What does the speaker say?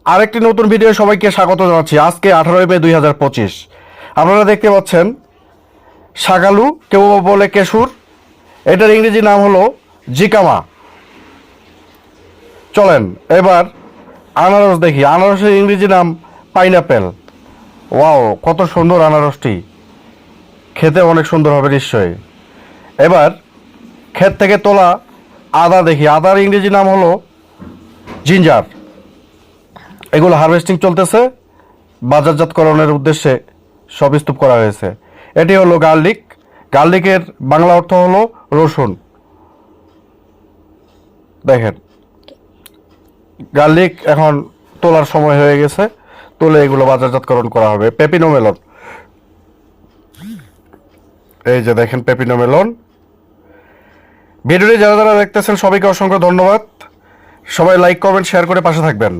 আরেকটি নতুন ভিডিও সবাইকে স্বাগত জানাচ্ছি। আজকে 18 মে 2025। আপনারা দেখতে পাচ্ছেন শাকালু, কেউ বলে কেশুর, এটার ইংরেজি নাম হলো জিকামা। চলেন এবার আনারস দেখি। আনারসের ইংরেজি নাম পাইনাপেল। ওয়াও, কত সুন্দর আনারসটি, খেতে অনেক সুন্দর হবে নিশ্চয়ই। এবার ক্ষেত থেকে তোলা আদা দেখি। আদার ইংরেজি নাম হলো জিঞ্জার। এগুলো হারভেস্টিং চলতেছে, বাজারজাতকরণের উদ্দেশ্যে সব স্তূপ করা হয়েছে। এটি হলো গার্লিক। গার্লিকের বাংলা অর্থ হলো রসুন। দেখেন, গার্লিক এখন তোলার সময় হয়ে গেছে, তুলে এগুলো বাজারজাতকরণ করা হবে। পেপিনো মেলন, এই যে দেখেন পেপিনো মেলন। ভিডিওটি যারা যারা দেখতেছেন সবাইকে অসংখ্য ধন্যবাদ। সবাই লাইক, কমেন্ট, শেয়ার করে পাশে থাকবেন।